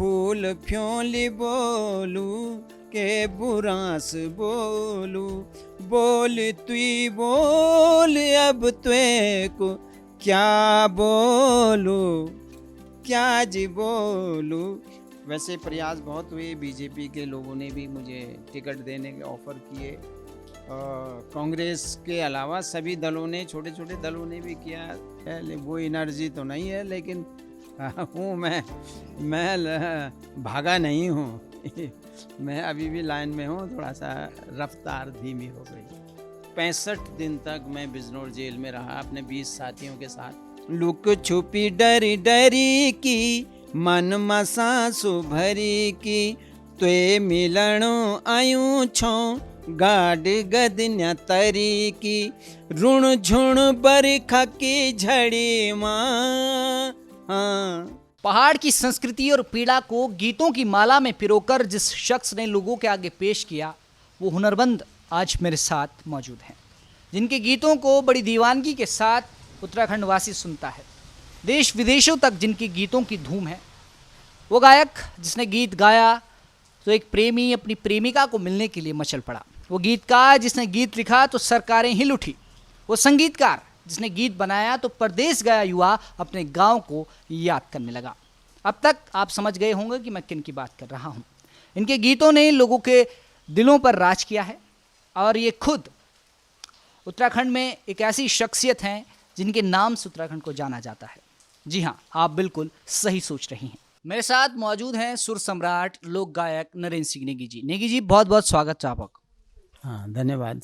फूल फ्योली बोलू के बुरांस बोलू, बोल तुई बोल अब त्वे को क्या बोलू, क्या जी बोलू। वैसे प्रयास बहुत हुए, बीजेपी के लोगों ने भी मुझे टिकट देने के ऑफ़र किए, कांग्रेस के अलावा सभी दलों ने, छोटे छोटे दलों ने भी किया है। वो एनर्जी तो नहीं है, लेकिन हूँ मैं भागा नहीं हूँ मैं अभी भी लाइन में हूँ, थोड़ा सा रफ्तार धीमी हो गई। 65 दिन तक मैं बिजनौर जेल में रहा अपने 20 साथियों के साथ। लुक छुपी डरी डरी की, मन मसासु भरी की, त्वे मिलणो आयूं छो गाड गदन्या तरी की, ऋण झुण बरखा की झड़ी माँ। हाँ। पहाड़ की संस्कृति और पीड़ा को गीतों की माला में पिरोकर जिस शख्स ने लोगों के आगे पेश किया, वो हुनरमंद आज मेरे साथ मौजूद हैं, जिनके गीतों को बड़ी दीवानगी के साथ उत्तराखंड वासी सुनता है। देश विदेशों तक जिनकी गीतों की धूम है। वो गायक जिसने गीत गाया तो एक प्रेमी अपनी प्रेमिका को मिलने के लिए मचल पड़ा। वो गीतकार जिसने गीत लिखा तो सरकारें हिल उठी। वो संगीतकार जिसने गीत बनाया तो परदेश गया युवा अपने गांव को याद करने लगा। अब तक आप समझ गए होंगे कि मैं किन की बात कर रहा हूं। इनके गीतों ने लोगों के दिलों पर राज किया है और ये खुद उत्तराखंड में एक ऐसी शख्सियत हैं जिनके नाम से उत्तराखंड को जाना जाता है। जी हाँ, आप बिल्कुल सही सोच रही हैं। मेरे साथ मौजूद हैं सुर सम्राट लोक गायक नरेंद्र सिंह नेगी जी। नेगी जी, बहुत बहुत स्वागत है आपका। हाँ, धन्यवाद।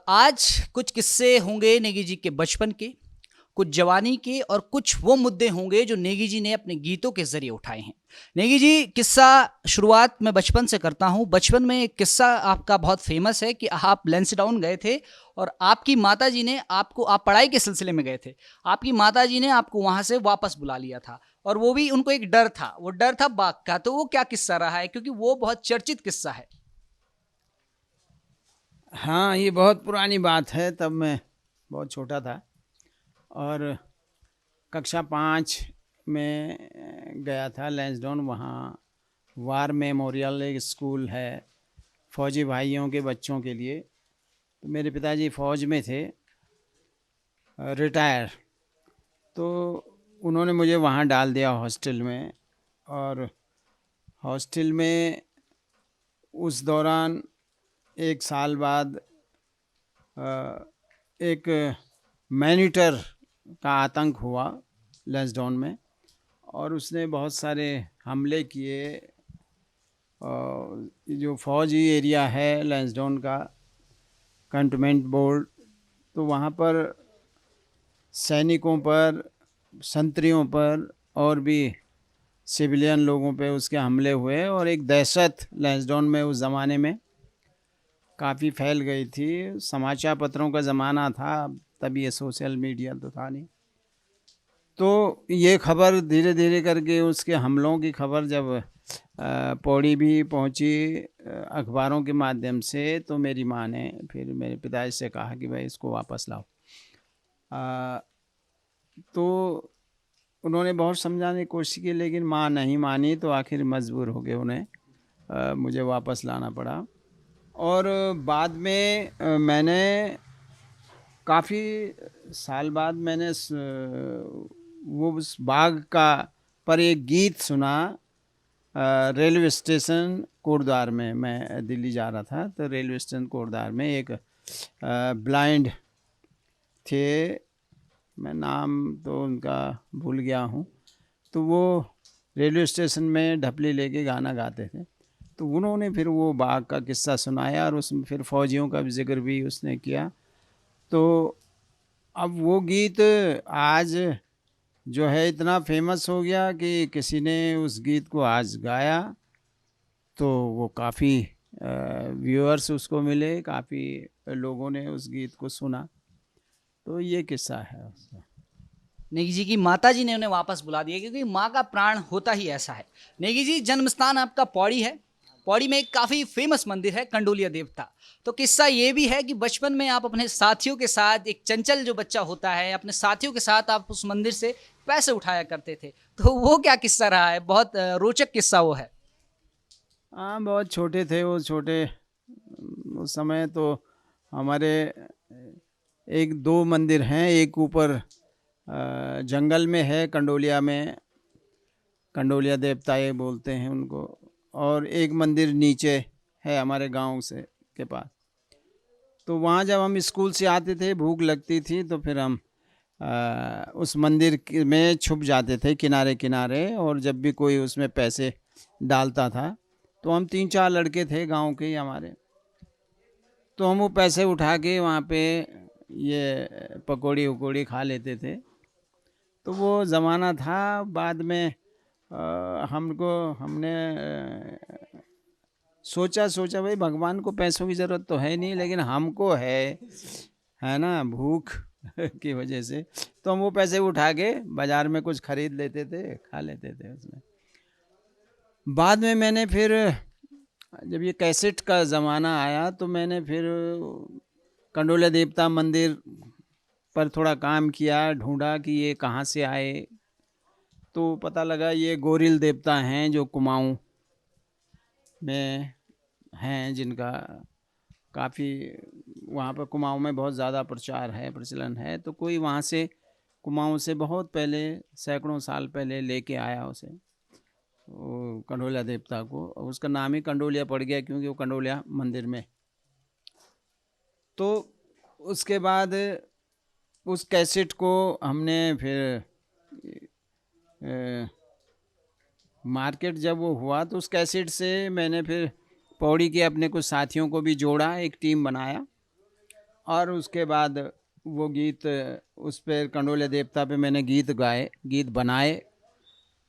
आज कुछ किस्से होंगे नेगी जी के बचपन के, कुछ जवानी के और कुछ वो मुद्दे होंगे जो नेगी जी ने अपने गीतों के जरिए उठाए हैं। नेगी जी, किस्सा शुरुआत मैं बचपन से करता हूँ। बचपन में एक किस्सा आपका बहुत फेमस है कि आप लैंसडाउन गए थे और आपकी माताजी ने आपको, आप पढ़ाई के सिलसिले में गए थे, आपकी माताजी ने आपको वहाँ से वापस बुला लिया था और वो भी उनको एक डर था, वो डर था बाघ का। तो वो क्या किस्सा रहा है, क्योंकि वो बहुत चर्चित किस्सा है। हाँ, ये बहुत पुरानी बात है। तब मैं बहुत छोटा था और कक्षा 5 में गया था लैंसडाउन। वहाँ वार मेमोरियल एक स्कूल है फौजी भाइयों के बच्चों के लिए। तो मेरे पिताजी फ़ौज में थे, रिटायर, तो उन्होंने मुझे वहाँ डाल दिया हॉस्टल में। और हॉस्टल में उस दौरान 1 साल बाद एक मैनीटर का आतंक हुआ लैंसडाउन में और उसने बहुत सारे हमले किए। जो फौजी एरिया है लैंसडाउन का, कंटोनमेंट बोर्ड, तो वहाँ पर सैनिकों पर, संतरियों पर और भी सिविलियन लोगों पे उसके हमले हुए और एक दहशत लैंसडाउन में उस ज़माने में काफ़ी फैल गई थी। समाचार पत्रों का ज़माना था, तभी ये सोशल मीडिया तो था नहीं। तो ये खबर धीरे धीरे करके, उसके हमलों की खबर जब पौड़ी भी पहुंची अखबारों के माध्यम से, तो मेरी माँ ने फिर मेरे पिताजी से कहा कि भाई इसको वापस लाओ। तो उन्होंने बहुत समझाने की कोशिश की, लेकिन माँ नहीं मानी, तो आखिर मजबूर हो गए उन्हें मुझे वापस लाना पड़ा। और बाद में मैंने काफ़ी साल बाद मैंने वो उस बाग का पर एक गीत सुना रेलवे स्टेशन कोटद्वार में। मैं दिल्ली जा रहा था, तो रेलवे स्टेशन कोटद्वार में एक ब्लाइंड थे, मैं नाम तो उनका भूल गया हूँ, तो वो रेलवे स्टेशन में ढपली लेके गाना गाते थे। तो उन्होंने फिर वो बाघ का किस्सा सुनाया और उसमें फिर फौजियों का जिक्र भी उसने किया। तो अब वो गीत आज जो है इतना फेमस हो गया कि किसी ने उस गीत को आज गाया तो वो काफ़ी व्यूअर्स उसको मिले, काफ़ी लोगों ने उस गीत को सुना। तो ये किस्सा है उसका। नेगी जी की माता जी ने उन्हें वापस बुला दिया, क्योंकि माँ का प्राण होता ही ऐसा है। नेगी जी, जन्म स्थान आपका पौड़ी है पौड़ी में एक काफ़ी फेमस मंदिर है कंडोलिया देवता। तो किस्सा ये भी है कि बचपन में आप अपने साथियों के साथ, एक चंचल जो बच्चा होता है, अपने साथियों के साथ आप उस मंदिर से पैसे उठाया करते थे। तो वो क्या किस्सा रहा है? बहुत रोचक किस्सा वो है। हाँ, बहुत छोटे थे वो, छोटे उस समय तो हमारे एक दो मंदिर हैं, एक ऊपर जंगल में है कंडोलिया में, कंडोलिया देवता ये बोलते हैं उनको, और एक मंदिर नीचे है हमारे गांव से के पास। तो वहाँ जब हम स्कूल से आते थे, भूख लगती थी, तो फिर हम उस मंदिर में छुप जाते थे किनारे किनारे, और जब भी कोई उसमें पैसे डालता था तो हम 3-4 लड़के थे गांव के ही हमारे, तो हम वो पैसे उठा के वहाँ पे ये पकौड़ी वकौड़ी खा लेते थे। तो वो ज़माना था। बाद में हमने सोचा भाई भगवान को पैसों की ज़रूरत तो है नहीं, लेकिन हमको है ना, भूख की वजह से। तो हम वो पैसे उठा के बाज़ार में कुछ खरीद लेते थे, खा लेते थे उसमें। बाद में मैंने फिर, जब ये कैसेट का ज़माना आया, तो मैंने फिर कंडोलिया देवता मंदिर पर थोड़ा काम किया, ढूंढा कि ये कहाँ से आए। तो पता लगा ये गोरिल देवता हैं जो कुमाऊं में हैं, जिनका काफ़ी वहाँ पर कुमाऊं में बहुत ज़्यादा प्रचार है, प्रचलन है। तो कोई वहाँ से कुमाऊं से बहुत पहले, सैकड़ों साल पहले लेके आया उसे, वो कंडोलिया देवता को। उसका नाम ही कंडोलिया पड़ गया क्योंकि वो कंडोलिया मंदिर में। तो उसके बाद उस कैसेट को हमने फिर मार्केट जब वो हुआ, तो उस कैसेट से मैंने फिर पौड़ी के अपने कुछ साथियों को भी जोड़ा, एक टीम बनाया, और उसके बाद वो गीत उस पर कंडोलिया देवता पे मैंने गीत गाए, गीत बनाए,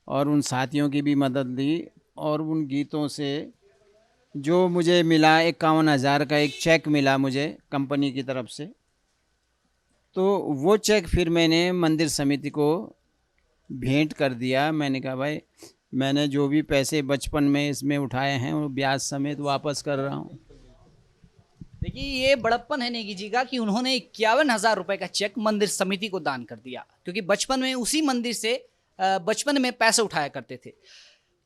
और उन साथियों की भी मदद ली। और उन गीतों से जो मुझे मिला, 51,000 का एक चेक मिला मुझे कंपनी की तरफ से। तो वो चेक फिर मैंने मंदिर समिति को भेंट कर दिया। मैंने कहा भाई, मैंने जो भी पैसे बचपन में इसमें उठाए हैं वो ब्याज समेत वापस कर रहा हूँ। देखिए, ये बड़प्पन है नेगी जी का कि उन्होंने 51,000 रुपए का चेक मंदिर समिति को दान कर दिया, क्योंकि बचपन में उसी मंदिर से बचपन में पैसे उठाया करते थे।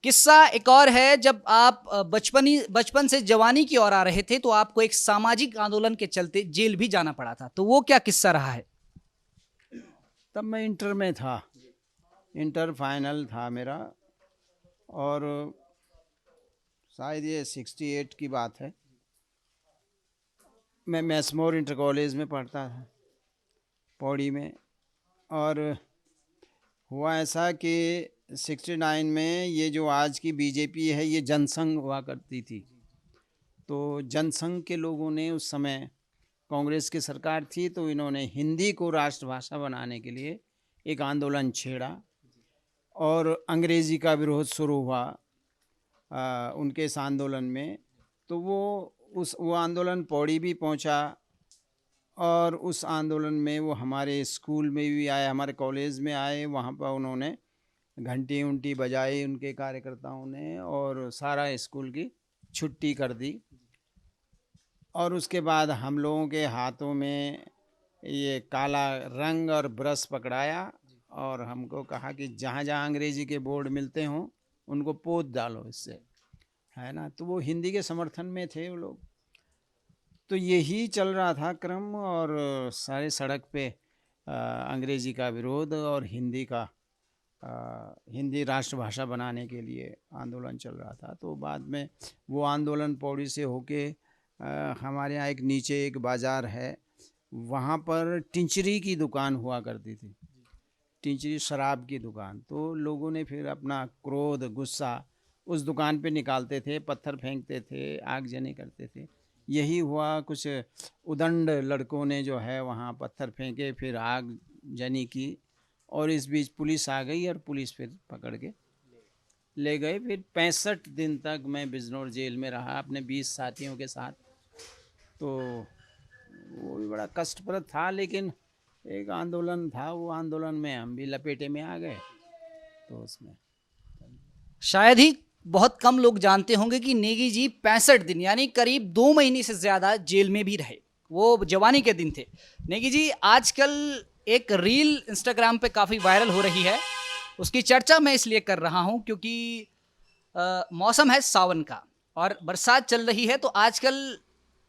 किस्सा एक और है, जब आप बचपन से जवानी की ओर आ रहे थे, तो आपको एक सामाजिक आंदोलन के चलते जेल भी जाना पड़ा था। तो वो क्या किस्सा रहा है? तब मैं इंटर में था, इंटर फाइनल था मेरा, और शायद ये 68 की बात है। मैं मैसमोर इंटर कॉलेज में पढ़ता था पौड़ी में। और हुआ ऐसा कि 69 में ये जो आज की बीजेपी है, ये जनसंघ हुआ करती थी। तो जनसंघ के लोगों ने उस समय, कांग्रेस की सरकार थी, तो इन्होंने हिंदी को राष्ट्रभाषा बनाने के लिए एक आंदोलन छेड़ा, और अंग्रेज़ी का विरोध शुरू हुआ उनके इस आंदोलन में। तो वो आंदोलन पौड़ी भी पहुंचा, और उस आंदोलन में वो हमारे स्कूल में भी आए, हमारे कॉलेज में आए। वहाँ पर उन्होंने घंटी उंटी बजाई उनके कार्यकर्ताओं ने, और सारा स्कूल की छुट्टी कर दी। और उसके बाद हम लोगों के हाथों में ये काला रंग और ब्रश पकड़ाया, और हमको कहा कि जहाँ जहाँ अंग्रेज़ी के बोर्ड मिलते हों उनको पोत डालो इससे, है ना। तो वो हिंदी के समर्थन में थे वो लोग। तो यही चल रहा था क्रम, और सारे सड़क पे अंग्रेज़ी का विरोध और हिंदी राष्ट्रभाषा बनाने के लिए आंदोलन चल रहा था। तो बाद में वो आंदोलन पौड़ी से होके हमारे यहाँ एक नीचे एक बाज़ार है, वहाँ पर टिंचरी की दुकान हुआ करती थी, टिंचरी शराब की दुकान। तो लोगों ने फिर अपना क्रोध, गुस्सा उस दुकान पे निकालते थे, पत्थर फेंकते थे, आगजनी करते थे। यही हुआ, कुछ उदंड लड़कों ने जो है वहाँ पत्थर फेंके, फिर आगजनी की, और इस बीच पुलिस आ गई, और पुलिस फिर पकड़ के ले गए। फिर 65 दिन तक मैं बिजनौर जेल में रहा अपने 20 साथियों के साथ। तो वो भी बड़ा कष्टप्रद था, लेकिन एक आंदोलन था, वो आंदोलन में हम भी लपेटे में आ गए। तो उसमें शायद ही बहुत कम लोग जानते होंगे कि नेगी जी 65 दिन यानी करीब 2 महीने से ज़्यादा जेल में भी रहे। वो जवानी के दिन थे। नेगी जी आजकल एक रील इंस्टाग्राम पे काफ़ी वायरल हो रही है। उसकी चर्चा मैं इसलिए कर रहा हूँ क्योंकि मौसम है सावन का और बरसात चल रही है, तो आजकल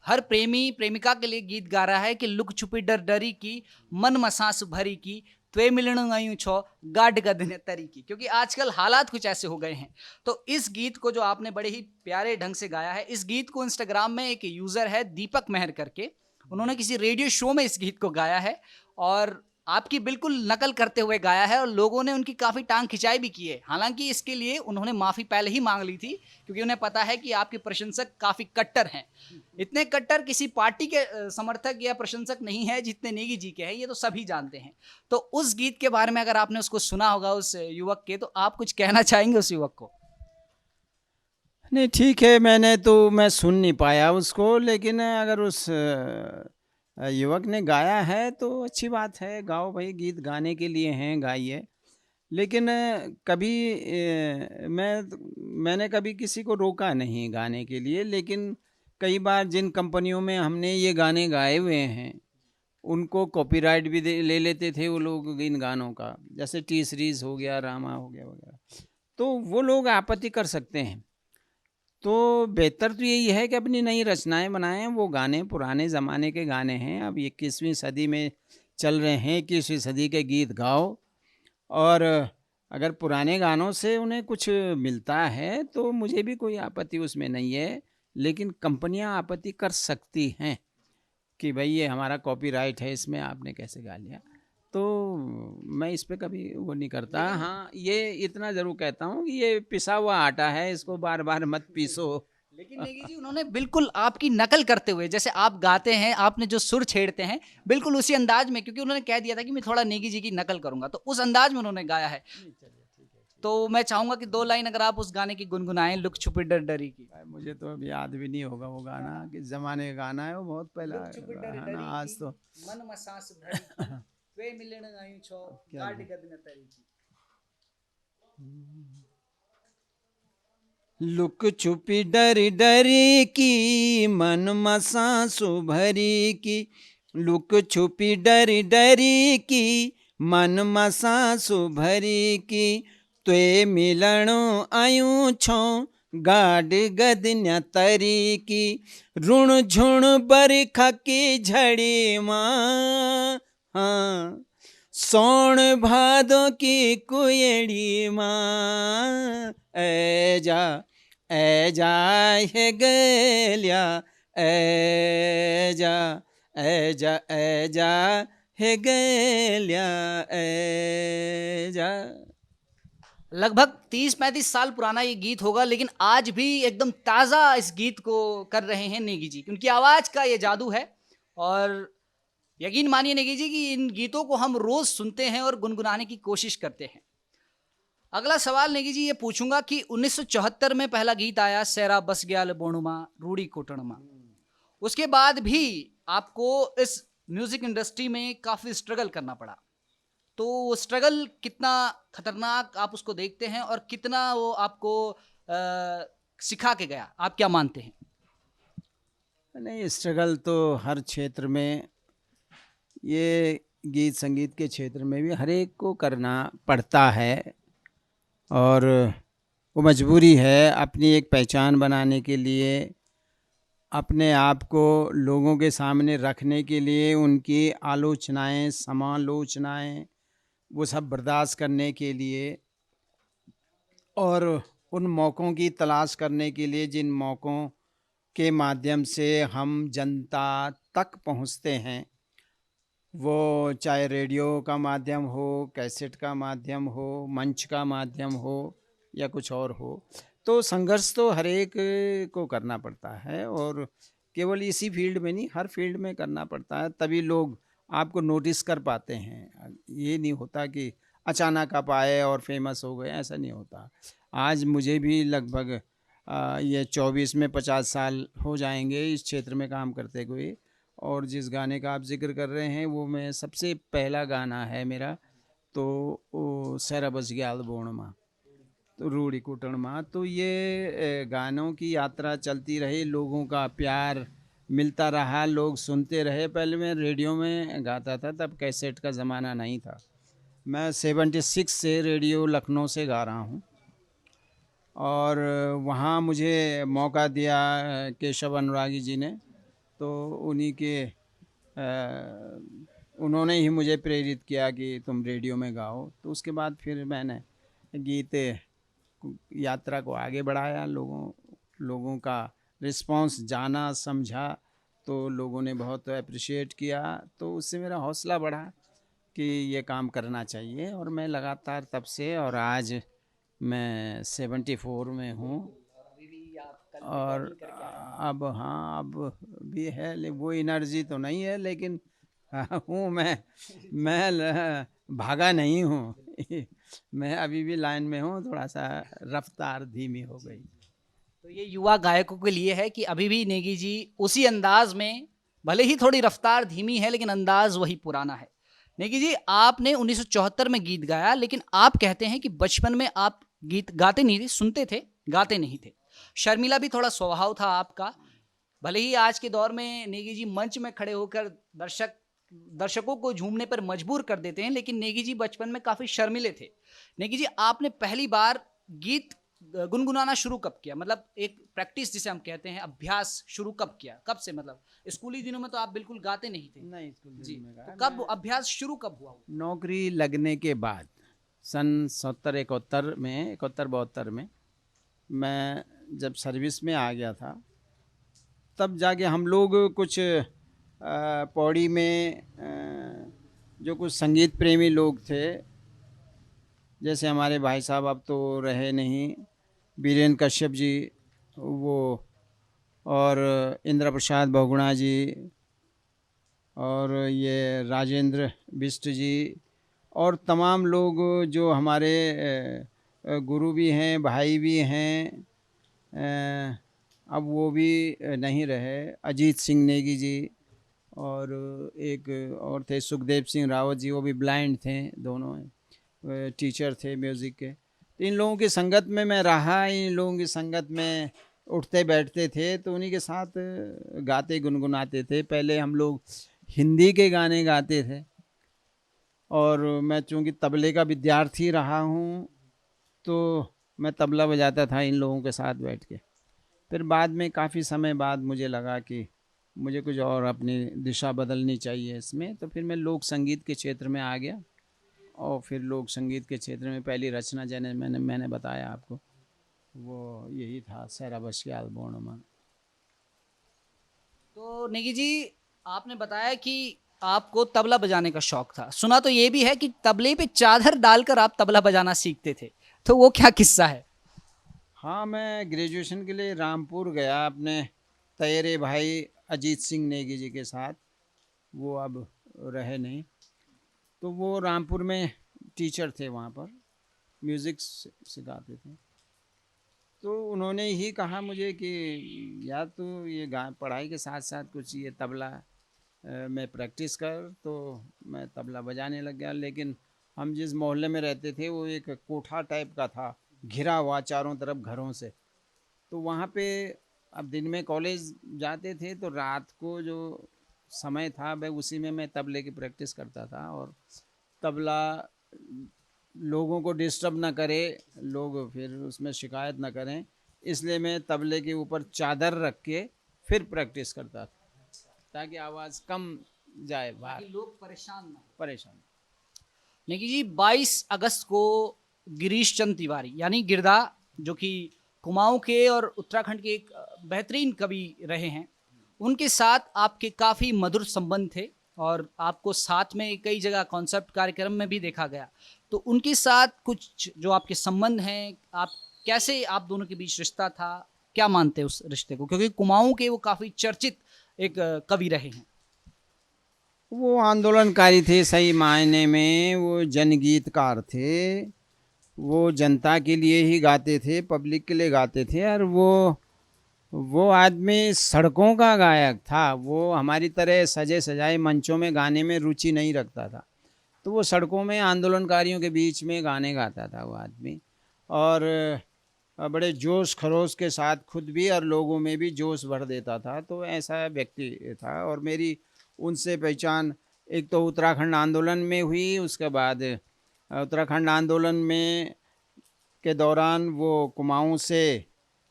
हर प्रेमी प्रेमिका के लिए गीत गा रहा है कि लुक छुपी डर डरी की, मन मसास भरी की, त्वे मिलन आयूं छो गाड गदने तरी की, क्योंकि आजकल हालात कुछ ऐसे हो गए हैं। तो इस गीत को जो आपने बड़े ही प्यारे ढंग से गाया है, इस गीत को इंस्टाग्राम में एक यूजर है दीपक मेहर करके, उन्होंने किसी रेडियो शो में इस गीत को गाया है और आपकी बिल्कुल नकल करते हुए गाया है और लोगों ने उनकी काफ़ी टांग खिंचाई भी की है। हालांकि इसके लिए उन्होंने माफ़ी पहले ही मांग ली थी क्योंकि उन्हें पता है कि आपके प्रशंसक काफ़ी कट्टर हैं। इतने कट्टर किसी पार्टी के समर्थक या प्रशंसक नहीं है जितने नेगी जी के हैं, ये तो सभी जानते हैं। तो उस गीत के बारे में अगर आपने उसको सुना होगा उस युवक के, तो आप कुछ कहना चाहेंगे उस युवक को? नहीं, ठीक है, मैं सुन नहीं पाया उसको, लेकिन अगर उस युवक ने गाया है तो अच्छी बात है, गाओ भाई, गीत गाने के लिए हैं, गाइए। लेकिन कभी मैंने कभी किसी को रोका नहीं गाने के लिए, लेकिन कई बार जिन कंपनियों में हमने ये गाने गाए हुए हैं उनको कॉपीराइट भी ले लेते थे वो लोग इन गानों का, जैसे टी सीरीज हो गया, रामा हो गया वगैरह, तो वो लोग आपत्ति कर सकते हैं। तो बेहतर तो यही है कि अपनी नई रचनाएं बनाएं। वो गाने पुराने ज़माने के गाने हैं, अब 21वीं सदी में चल रहे हैं, 21वीं सदी के गीत गाओ। और अगर पुराने गानों से उन्हें कुछ मिलता है तो मुझे भी कोई आपत्ति उसमें नहीं है, लेकिन कंपनियां आपत्ति कर सकती हैं कि भाई ये हमारा कॉपीराइट है, इसमें आपने कैसे गा लिया। तो मैं इस पे कभी वो नहीं करता। हाँ, ये इतना ज़रूर कहता हूँ कि ये पिसा हुआ आटा है, इसको बार बार मत पीसो। लेकिन नेगी जी उन्होंने बिल्कुल आपकी नकल करते हुए, जैसे आप गाते हैं, आपने जो सुर छेड़ते हैं बिल्कुल उसी अंदाज में, क्योंकि उन्होंने कह दिया था कि मैं थोड़ा नेगी जी की नकल करूंगा, तो उस अंदाज में उन्होंने गाया है। तो मैं चाहूंगा कि 2 लाइन अगर आप उस गाने की गुनगुनाएं, लुक छुपी डर डरी की। मुझे तो अब याद भी नहीं होगा वो गाना, किस ज़माने का गाना है, वो बहुत पहला लुक छुपी डर है ना। डरी आज की, तो मन में सांस भरी की, वे मिलन आयूं छो क्या गाड गद न तरी की। लुक छुपी डरी डरी की, मन मसासु भरी की, लुक छुपी डरी डरी की, मन मसासु भरी की, त्वे मिलणो आयूं छो गाड गदन्या तरी की, ऋण झुण बरखा की झड़ी माँ, हाँ, सोण भादो की कुएड़ी माँ, ए जा हे गलिया, ए जा हे गलिया, ए जा। लगभग 30-35 साल पुराना ये गीत होगा, लेकिन आज भी एकदम ताज़ा इस गीत को कर रहे हैं नेगी जी। उनकी आवाज़ का ये जादू है और यकीन मानिए नेगी जी कि इन गीतों को हम रोज़ सुनते हैं और गुनगुनाने की कोशिश करते हैं। अगला सवाल नेगी जी ये पूछूंगा कि 1974 में पहला गीत आया, सैरा बस ग्याल बोणुमा रूड़ी कोटणमा। उसके बाद भी आपको इस म्यूजिक इंडस्ट्री में काफ़ी स्ट्रगल करना पड़ा। तो वो स्ट्रगल कितना खतरनाक आप उसको देखते हैं और कितना वो आपको सिखा के गया, आप क्या मानते हैं? नहीं, स्ट्रगल तो हर क्षेत्र में, ये गीत संगीत के क्षेत्र में भी हर एक को करना पड़ता है और वो मजबूरी है अपनी एक पहचान बनाने के लिए, अपने आप को लोगों के सामने रखने के लिए, उनकी आलोचनाएं, समालोचनाएं, वो सब बर्दाश्त करने के लिए और उन मौक़ों की तलाश करने के लिए जिन मौक़ों के माध्यम से हम जनता तक पहुंचते हैं, वो चाहे रेडियो का माध्यम हो, कैसेट का माध्यम हो, मंच का माध्यम हो या कुछ और हो, तो संघर्ष तो हर एक को करना पड़ता है और केवल इसी फील्ड में नहीं, हर फील्ड में करना पड़ता है, तभी लोग आपको नोटिस कर पाते हैं। ये नहीं होता कि अचानक आप आए और फेमस हो गए, ऐसा नहीं होता। आज मुझे भी लगभग ये 24 में 50 साल हो जाएंगे इस क्षेत्र में काम करते हुए, और जिस गाने का आप जिक्र कर रहे हैं वो मैं सबसे पहला गाना है मेरा, तो वो सैरा बस ग्याल बोणमा। तो रूढ़ी कुटुंबा, तो ये गानों की यात्रा चलती रही, लोगों का प्यार मिलता रहा, लोग सुनते रहे। पहले मैं रेडियो में गाता था, तब कैसेट का ज़माना नहीं था। मैं 76 से रेडियो लखनऊ से गा रहा हूँ, और वहाँ मुझे मौका दिया केशव अनुरागी जी ने, तो उन्हीं के उन्होंने ही मुझे प्रेरित किया कि तुम रेडियो में गाओ। तो उसके बाद फिर मैंने गीत यात्रा को आगे बढ़ाया, लोगों का रिस्पांस जाना, समझा, तो लोगों ने बहुत अप्रिशिएट किया। तो उससे मेरा हौसला बढ़ा कि ये काम करना चाहिए, और मैं लगातार तब से, और आज मैं 74 में हूँ। और अब हाँ, अब भी है, लेकिन वो एनर्जी तो नहीं है, लेकिन हूँ मैं भागा नहीं हूँ। मैं अभी भी लाइन में हूँ, थोड़ा सा रफ्तार धीमी हो गई। तो ये युवा गायकों के लिए है कि अभी भी नेगी जी उसी अंदाज में, भले ही थोड़ी रफ्तार धीमी है लेकिन अंदाज वही पुराना है। नेगी जी, आपने 1974 में गीत गाया, लेकिन आप कहते हैं कि बचपन में आप गीत गाते नहीं थे, सुनते थे, गाते नहीं थे। शर्मिला भी थोड़ा स्वभाव था आपका। भले ही आज के दौर में नेगी जी मंच में खड़े होकर दर्शकों को झूमने पर मजबूर कर देते हैं, लेकिन नेगी जी बचपन में काफी शर्मिले थे। नेगी जी, आपने पहली बार गीत गुनगुनाना शुरू कब किया? मतलब एक प्रैक्टिस जिसे हम कहते हैं, अभ्यास शुरू कब किया? कब से? मतलब स्कूली दिनों में तो आप बिल्कुल गाते नहीं थे। नहीं, स्कूल जी, में तो कब अभ्यास शुरू कब हुआ? नौकरी लगने के बाद सन 71 में, 71-72 में मैं जब सर्विस में आ गया था, तब जाके हम लोग कुछ पौड़ी में जो कुछ संगीत प्रेमी लोग थे, जैसे हमारे भाई साहब अब तो रहे नहीं, बीरेन्द्र कश्यप जी, वो, और इंद्र प्रसाद बहुगुणा जी, और ये राजेंद्र बिष्ट जी, और तमाम लोग जो हमारे गुरु भी हैं, भाई भी हैं, अब वो भी नहीं रहे, अजीत सिंह नेगी जी, और एक और थे सुखदेव सिंह रावत जी, वो भी ब्लाइंड थे, दोनों टीचर थे म्यूज़िक के। तो इन लोगों की संगत में मैं रहा, इन लोगों की संगत में उठते बैठते थे, तो उन्हीं के साथ गाते गुनगुनाते थे। पहले हम लोग हिंदी के गाने गाते थे, और मैं चूँकि तबले का विद्यार्थी रहा हूँ, तो मैं तबला बजाता था इन लोगों के साथ बैठ के। फिर बाद में काफ़ी समय बाद मुझे लगा कि मुझे कुछ और अपनी दिशा बदलनी चाहिए इसमें, तो फिर मैं लोक संगीत के क्षेत्र में आ गया, और फिर लोक संगीत के क्षेत्र में पहली रचना जैसे मैंने बताया आपको, वो यही था, सहरा बश के आलबोणमा। तो नेगी जी, आपने बताया कि आपको तबला बजाने का शौक था। सुना तो ये भी है कि तबले पे चादर डालकर आप तबला बजाना सीखते थे, तो वो क्या किस्सा है? हाँ, मैं ग्रेजुएशन के लिए रामपुर गया अपने तैयरे भाई अजीत सिंह नेगी जी के साथ, वो अब रहे नहीं, तो वो रामपुर में टीचर थे, वहाँ पर म्यूज़िक सिखाते थे। तो उन्होंने ही कहा मुझे कि यार तू ये पढ़ाई के साथ साथ कुछ ये तबला में प्रैक्टिस कर। तो मैं तबला बजाने लग गया, लेकिन हम जिस मोहल्ले में रहते थे वो एक कोठा टाइप का था, घिरा हुआ चारों तरफ घरों से। तो वहाँ पे अब दिन में कॉलेज जाते थे, तो रात को जो समय था वह उसी में मैं तबले की प्रैक्टिस करता था, और तबला लोगों को डिस्टर्ब ना करे, लोग फिर उसमें शिकायत ना करें, इसलिए मैं तबले के ऊपर चादर रख के फिर प्रैक्टिस करता था, ताकि आवाज़ कम जाए बाहर, लोग परेशान ना हो। परेशान। नेगी जी, 22 अगस्त को गिरीश चंद तिवारी यानी गिरदा, जो कि कुमाऊं के और उत्तराखंड के एक बेहतरीन कवि रहे हैं, उनके साथ आपके काफ़ी मधुर संबंध थे, और आपको साथ में कई जगह कॉन्सेप्ट कार्यक्रम में भी देखा गया। तो उनके साथ कुछ जो आपके संबंध हैं, आप कैसे, आप दोनों के बीच रिश्ता था, क्या मानते हैं उस रिश्ते को? क्योंकि कुमाऊं के वो काफ़ी चर्चित एक कवि रहे हैं। वो आंदोलनकारी थे, सही मायने में वो जनगीतकार थे, वो जनता के लिए ही गाते थे, पब्लिक के लिए गाते थे, और वो आदमी सड़कों का गायक था। वो हमारी तरह सजे सजाए मंचों में गाने में रुचि नहीं रखता था, तो वो सड़कों में आंदोलनकारियों के बीच में गाने गाता था वो आदमी। और बड़े जोश खरोश के साथ खुद भी और लोगों में भी जोश भर देता था। तो ऐसा व्यक्ति था और मेरी उनसे पहचान एक तो उत्तराखंड आंदोलन में हुई, उसके बाद उत्तराखंड आंदोलन में के दौरान वो कुमाऊँ से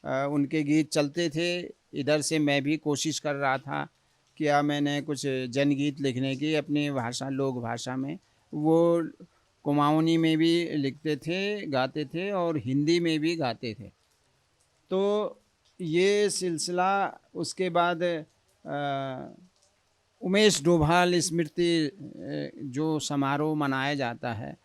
उनके गीत चलते थे। इधर से मैं भी कोशिश कर रहा था, किया मैंने कुछ जनगीत लिखने की अपनी भाषा, लोक भाषा में। वो कुमाऊनी में भी लिखते थे, गाते थे और हिंदी में भी गाते थे। तो ये सिलसिला उसके बाद उमेश डोभाल स्मृति जो समारोह मनाया जाता है,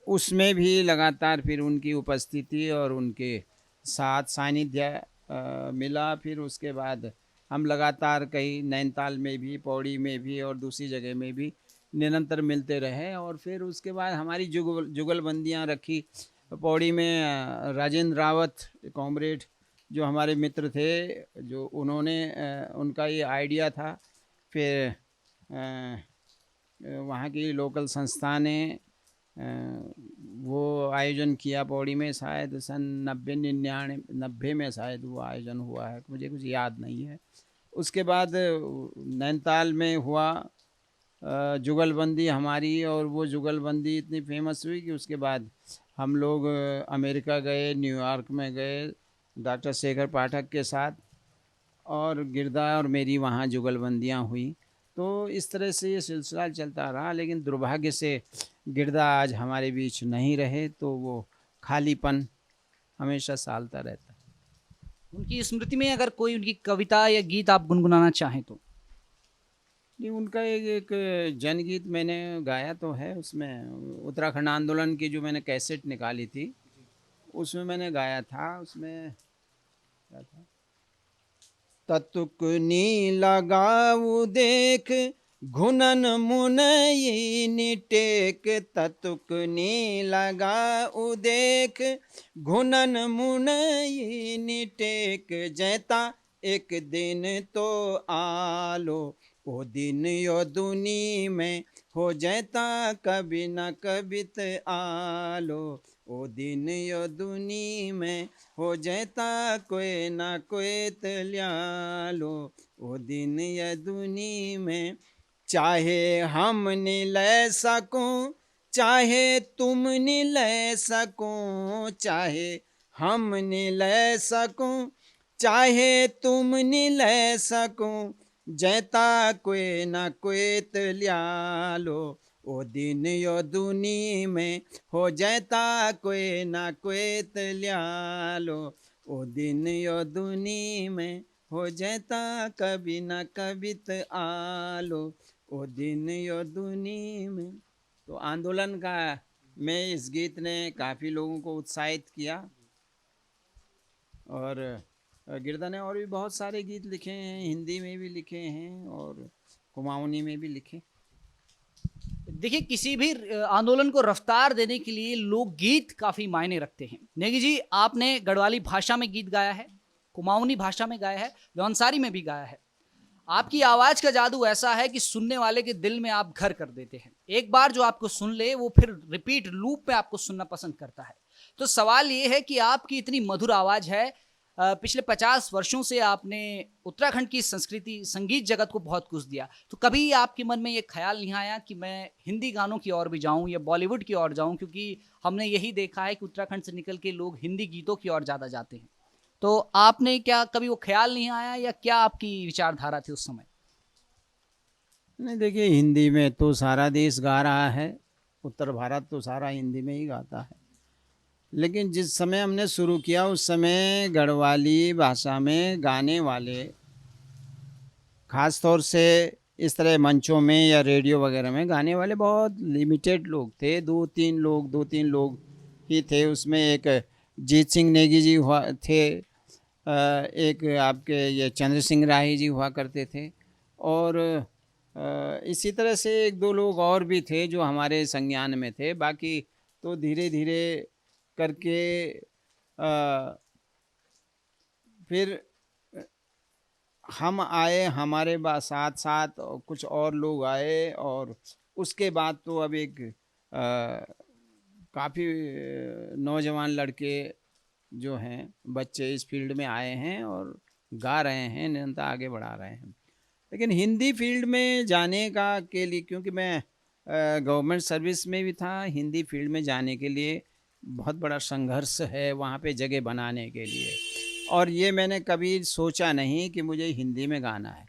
उसमें भी लगातार फिर उनकी उपस्थिति और उनके साथ सानिध्य मिला। फिर उसके बाद हम लगातार कहीं नैनीताल में भी, पौड़ी में भी और दूसरी जगह में भी निरंतर मिलते रहे। और फिर उसके बाद हमारी जुगलबंदियाँ रखी। पौड़ी में राजेंद्र रावत कॉमरेड जो हमारे मित्र थे, जो उन्होंने उनका ये आइडिया था। फिर वहाँ की लोकल संस्था ने वो आयोजन किया पौड़ी में, शायद सन 90 में शायद वो आयोजन हुआ है, मुझे कुछ याद नहीं है। उसके बाद नैनीताल में हुआ जुगलबंदी हमारी, और वो जुगलबंदी इतनी फेमस हुई कि उसके बाद हम लोग अमेरिका गए, न्यूयॉर्क में गए डॉक्टर शेखर पाठक के साथ, और गिरदा और मेरी वहाँ जुगलबंदियाँ हुई। तो इस तरह से ये सिलसिला चलता रहा। लेकिन दुर्भाग्य से गिरदा आज हमारे बीच नहीं रहे, तो वो खालीपन हमेशा सालता रहता है। उनकी स्मृति में अगर कोई उनकी कविता या गीत आप गुनगुनाना चाहें तो? नहीं, उनका एक जनगीत मैंने गाया तो है, उसमें उत्तराखंड आंदोलन की जो मैंने कैसेट निकाली थी, उसमें मैंने गाया था। उसमें क्या था? ततुक नी लगाऊ देख घुनन मुनई टेक, ततुक नी लगाऊ देख घुनन मुनई टेक, जैता एक दिन तो आलो, ओ दिन यो दुनी में हो जैता कभी न कबित आलो, ओ दिन यो दुनी में हो जैता कोई ना कोई तल्यालो, ओ दिन ये दुनी में चाहे हम नि ले सकूं, चाहे तुम नि ले सकूं, चाहे हम नि ले सकूं, चाहे तुम नि ले सकूं, जैता कोई ना कोई तल्यालो, ओ दिन यो दुनी में हो जैता कोई ना कोई तल्यालो, ओ दिन यो दुनी में हो जैता कभी न कबित आलो, ओ दिन यो दुनी में। तो आंदोलन का में इस गीत ने काफ़ी लोगों को उत्साहित किया। और गिरदा ने और भी बहुत सारे गीत लिखे हैं, हिंदी में भी लिखे हैं और कुमाऊनी में भी लिखे। देखिए, किसी भी आंदोलन को रफ्तार देने के लिए लोकगीत काफी मायने रखते हैं। नेगी जी, आपने गढ़वाली भाषा में गीत गाया है, कुमाऊनी भाषा में गाया है, जौनसारी में भी गाया है। आपकी आवाज का जादू ऐसा है कि सुनने वाले के दिल में आप घर कर देते हैं। एक बार जो आपको सुन ले, वो फिर रिपीट लूप में आपको सुनना पसंद करता है। तो सवाल ये है कि आपकी इतनी मधुर आवाज है, पिछले 50 वर्षों से आपने उत्तराखंड की संस्कृति, संगीत जगत को बहुत कुछ दिया। तो कभी आपके मन में ये ख्याल नहीं आया कि मैं हिंदी गानों की ओर भी जाऊं या बॉलीवुड की ओर जाऊं? क्योंकि हमने यही देखा है कि उत्तराखंड से निकल के लोग हिंदी गीतों की ओर ज़्यादा जाते हैं। तो आपने क्या कभी वो ख्याल नहीं आया, या क्या आपकी विचारधारा थी उस समय? नहीं, देखिए, हिंदी में तो सारा देश गा रहा है, उत्तर भारत तो सारा हिंदी में ही गाता है। लेकिन जिस समय हमने शुरू किया उस समय गढ़वाली भाषा में गाने वाले, ख़ास तौर से इस तरह मंचों में या रेडियो वगैरह में गाने वाले बहुत लिमिटेड लोग थे। दो तीन लोग ही थे। उसमें एक जीत सिंह नेगी जी हुआ थे, एक आपके ये चंद्र सिंह राही जी हुआ करते थे, और इसी तरह से एक दो लोग और भी थे जो हमारे संज्ञान में थे। बाकी तो धीरे धीरे करके फिर हम आए, हमारे साथ साथ कुछ और लोग आए, और उसके बाद तो अब एक काफ़ी नौजवान लड़के जो हैं, बच्चे इस फ़ील्ड में आए हैं और गा रहे हैं, निरंतर आगे बढ़ा रहे हैं। लेकिन हिंदी फ़ील्ड में जाने का के लिए, क्योंकि मैं गवर्नमेंट सर्विस में भी था, हिंदी फ़ील्ड में जाने के लिए बहुत बड़ा संघर्ष है वहाँ पे जगह बनाने के लिए। और ये मैंने कभी सोचा नहीं कि मुझे हिंदी में गाना है।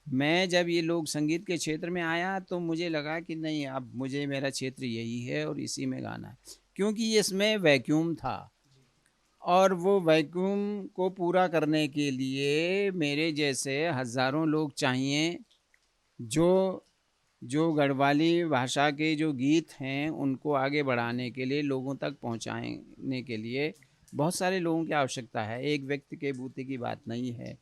मैं जब ये लोक संगीत के क्षेत्र में आया तो मुझे लगा कि नहीं, अब मुझे मेरा क्षेत्र यही है और इसी में गाना है। क्योंकि इसमें वैक्यूम था और वो वैक्यूम को पूरा करने के लिए मेरे जैसे हज़ारों लोग चाहिए, जो जो गढ़वाली भाषा के जो गीत हैं उनको आगे बढ़ाने के लिए, लोगों तक पहुँचाने के लिए बहुत सारे लोगों की आवश्यकता है। एक व्यक्ति के बूते की बात नहीं है।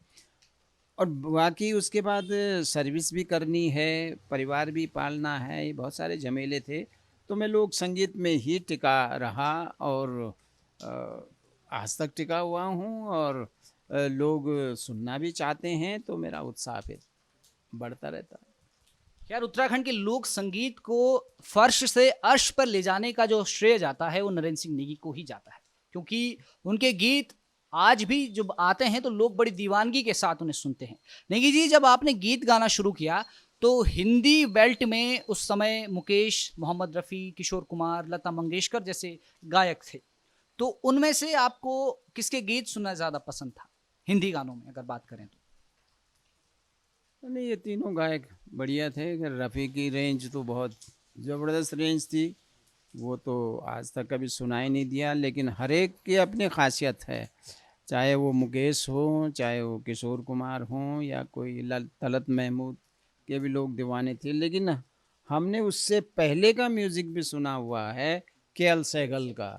और बाकी उसके बाद सर्विस भी करनी है, परिवार भी पालना है, ये बहुत सारे झमेले थे। तो मैं लोक संगीत में ही टिका रहा और अ, आज तक टिका हुआ हूँ और लोग सुनना भी चाहते हैं, तो मेरा उत्साह फिर बढ़ता रहता है। यार, उत्तराखंड के लोक संगीत को फर्श से अर्श पर ले जाने का जो श्रेय जाता है वो नरेंद्र सिंह नेगी को ही जाता है, क्योंकि उनके गीत आज भी जब आते हैं तो लोग बड़ी दीवानगी के साथ उन्हें सुनते हैं। नेगी जी, जब आपने गीत गाना शुरू किया तो हिंदी बेल्ट में उस समय मुकेश, मोहम्मद रफ़ी, किशोर कुमार, लता मंगेशकर जैसे गायक थे। तो उनमें से आपको किसके गीत सुनना ज़्यादा पसंद था हिंदी गानों में अगर बात करें तो? नहीं, ये तीनों गायक बढ़िया थे। रफ़ी की रेंज तो बहुत ज़बरदस्त रेंज थी, वो तो आज तक कभी सुनाई नहीं दिया। लेकिन हर एक की अपनी ख़ासियत है, चाहे वो मुकेश हो, चाहे वो किशोर कुमार हों या कोई तलत महमूद के भी लोग दीवाने थे। लेकिन हमने उससे पहले का म्यूज़िक भी सुना हुआ है, के.एल. सहगल का।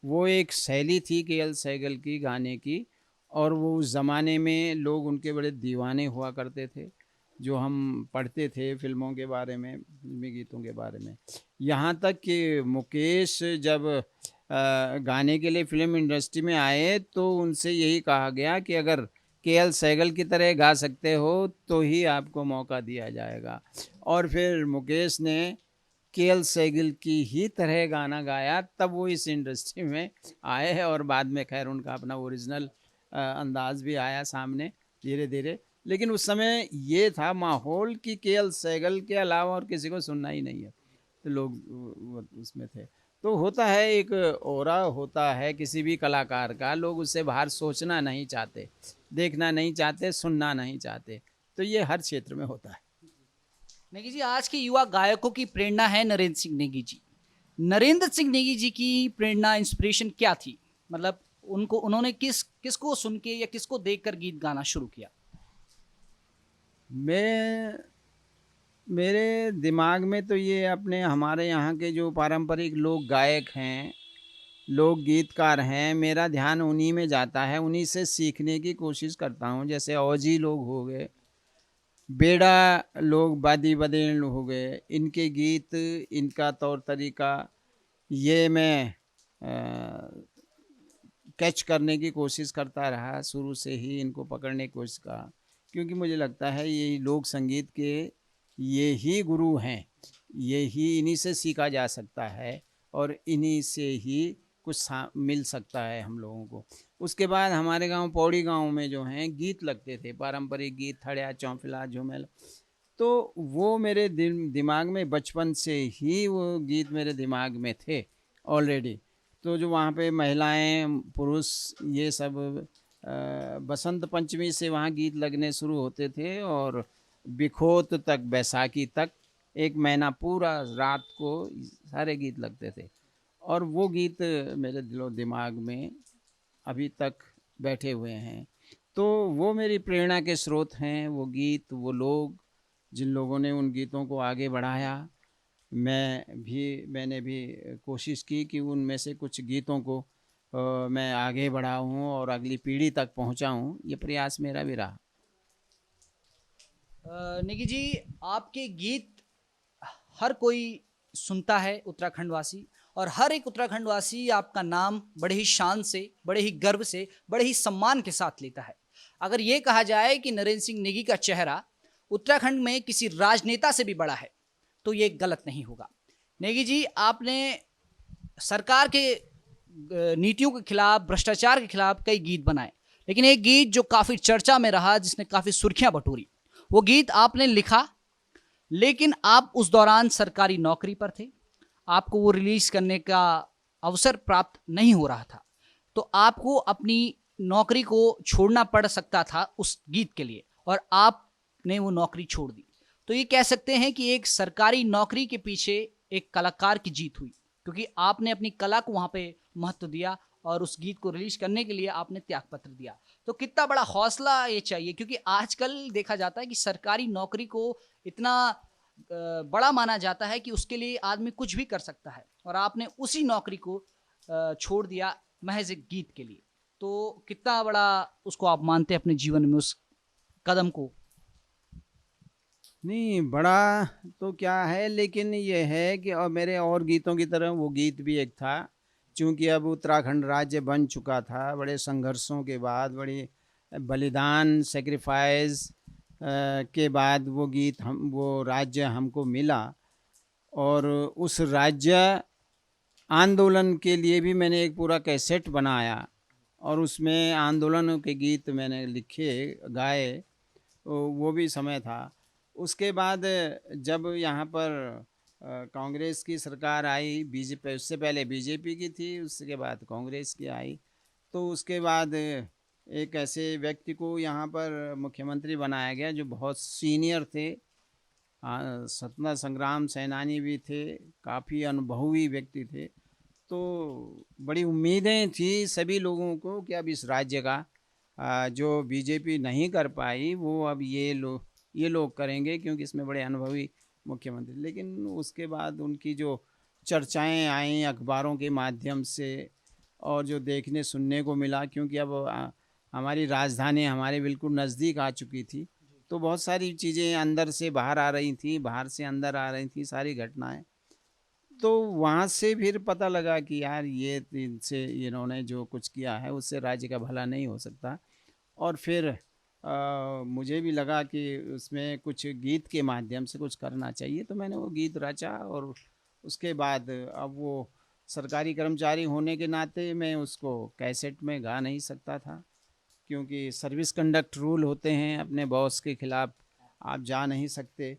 वो एक शैली थी के.एल. सहगल की गाने की, और वो उस ज़माने में लोग उनके बड़े दीवाने हुआ करते थे। जो हम पढ़ते थे फ़िल्मों के बारे में, फ़िल्मी गीतों के बारे में। यहाँ तक कि मुकेश जब गाने के लिए फ़िल्म इंडस्ट्री में आए तो उनसे यही कहा गया कि अगर के.एल. सहगल की तरह गा सकते हो तो ही आपको मौका दिया जाएगा। और फिर मुकेश ने के.एल. सहगल की ही तरह गाना गाया, तब वो इस इंडस्ट्री में आए हैं। और बाद में खैर उनका अपना ओरिजिनल अंदाज़ भी आया सामने धीरे-धीरे। लेकिन उस समय ये था माहौल कि के.एल. सहगल के अलावा और किसी को सुनना ही नहीं है, तो लोग वो उसमें थे। तो होता है, एक ऑरा होता है किसी भी कलाकार का, लोग उससे बाहर सोचना नहीं चाहते, देखना नहीं चाहते, सुनना नहीं चाहते। तो ये हर क्षेत्र में होता है। नेगी जी, आज के युवा गायकों की प्रेरणा है नरेंद्र सिंह नेगी जी। नरेंद्र सिंह नेगी जी की प्रेरणा, इंस्पिरेशन क्या थी? मतलब उन्होंने किसको सुन के या किसको देखकर गीत गाना शुरू किया? मैं मेरे दिमाग में तो ये अपने हमारे यहाँ के जो पारंपरिक लोक गायक हैं, लोक गीतकार हैं, मेरा ध्यान उन्हीं में जाता है, उन्हीं से सीखने की कोशिश करता हूँ। जैसे औजी लोग हो गए, बेड़ा लोग, वादी बदेन हो गए, इनके गीत, इनका तौर तरीका, ये मैं कैच करने की कोशिश करता रहा शुरू से ही, इनको पकड़ने की कोशिश करा। क्योंकि मुझे लगता है ये लोक संगीत के ये ही गुरु हैं, ये ही इन्हीं से सीखा जा सकता है और इन्हीं से ही कुछ मिल सकता है हम लोगों को। उसके बाद हमारे गांव पौड़ी गांव में जो हैं गीत लगते थे, पारंपरिक गीत, थड़िया, चौफिला, झूमेल, तो वो मेरे दिमाग में बचपन से ही वो गीत मेरे दिमाग में थे ऑलरेडी। तो जो वहाँ पे महिलाएं, पुरुष, ये सब बसंत पंचमी से वहाँ गीत लगने शुरू होते थे और बिखोत तक, बैसाखी तक, एक महीना पूरा रात को सारे गीत लगते थे। और वो गीत मेरे दिलो दिमाग में अभी तक बैठे हुए हैं। तो वो मेरी प्रेरणा के स्रोत हैं, वो गीत, वो लोग, जिन लोगों ने उन गीतों को आगे बढ़ाया। मैंने भी कोशिश की कि उनमें से कुछ गीतों को मैं आगे बढ़ाऊँ और अगली पीढ़ी तक पहुँचाऊँ, ये प्रयास मेरा भी रहा। नेगी जी, आपके गीत हर कोई सुनता है उत्तराखंड वासी, और हर एक उत्तराखंड वासी आपका नाम बड़े ही शान से, बड़े ही गर्व से, बड़े ही सम्मान के साथ लेता है। अगर ये कहा जाए कि नरेंद्र सिंह नेगी का चेहरा उत्तराखंड में किसी राजनेता से भी बड़ा है तो ये गलत नहीं होगा। नेगी जी, आपने सरकार के नीतियों के खिलाफ, भ्रष्टाचार के खिलाफ कई गीत बनाए, लेकिन एक गीत जो काफ़ी चर्चा में रहा, जिसने काफ़ी सुर्खियां बटोरी, वो गीत आपने लिखा, लेकिन आप उस दौरान सरकारी नौकरी पर थे, आपको वो रिलीज करने का अवसर प्राप्त नहीं हो रहा था, तो आपको अपनी नौकरी को छोड़ना पड़ सकता था उस गीत के लिए, और आपने वो नौकरी छोड़ दी। तो ये कह सकते हैं कि एक सरकारी नौकरी के पीछे एक कलाकार की जीत हुई, क्योंकि आपने अपनी कला को वहाँ पे महत्व दिया और उस गीत को रिलीज करने के लिए आपने त्यागपत्र दिया। तो कितना बड़ा हौसला ये चाहिए, क्योंकि आजकल देखा जाता है कि सरकारी नौकरी को इतना बड़ा माना जाता है कि उसके लिए आदमी कुछ भी कर सकता है, और आपने उसी नौकरी को छोड़ दिया महज एक गीत के लिए। तो कितना बड़ा उसको आप मानते हैं अपने जीवन में उस कदम को? नहीं, बड़ा तो क्या है, लेकिन ये है कि और मेरे और गीतों की तरह वो गीत भी एक था। चूँकि अब उत्तराखंड राज्य बन चुका था, बड़े संघर्षों के बाद, बड़ी बलिदान, सैक्रिफाइस के बाद वो राज्य हमको मिला। और उस राज्य आंदोलन के लिए भी मैंने एक पूरा कैसेट बनाया, और उसमें आंदोलनों के गीत मैंने लिखे, गाए। वो भी समय था। उसके बाद जब यहाँ पर कांग्रेस की सरकार आई, बीजेपी, उससे पहले बीजेपी की थी, उसके बाद कांग्रेस की आई, तो उसके बाद एक ऐसे व्यक्ति को यहाँ पर मुख्यमंत्री बनाया गया जो बहुत सीनियर थे, स्वतंत्रता संग्राम सेनानी भी थे, काफ़ी अनुभवी व्यक्ति थे। तो बड़ी उम्मीदें थी सभी लोगों को कि अब इस राज्य का जो बीजेपी नहीं कर पाई वो अब ये लोग करेंगे, क्योंकि इसमें बड़े अनुभवी मुख्यमंत्री। लेकिन उसके बाद उनकी जो चर्चाएं आईं अखबारों के माध्यम से, और जो देखने सुनने को मिला, क्योंकि अब हमारी राजधानी हमारे बिल्कुल नज़दीक आ चुकी थी, तो बहुत सारी चीज़ें अंदर से बाहर आ रही थी, बाहर से अंदर आ रही थी, सारी घटनाएं। तो वहाँ से फिर पता लगा कि यार ये इनसे इन्होंने जो कुछ किया है उससे राज्य का भला नहीं हो सकता। और फिर मुझे भी लगा कि उसमें कुछ गीत के माध्यम से कुछ करना चाहिए, तो मैंने वो गीत रचा। और उसके बाद अब वो सरकारी कर्मचारी होने के नाते मैं उसको कैसेट में गा नहीं सकता था, क्योंकि सर्विस कंडक्ट रूल होते हैं, अपने बॉस के खिलाफ आप जा नहीं सकते।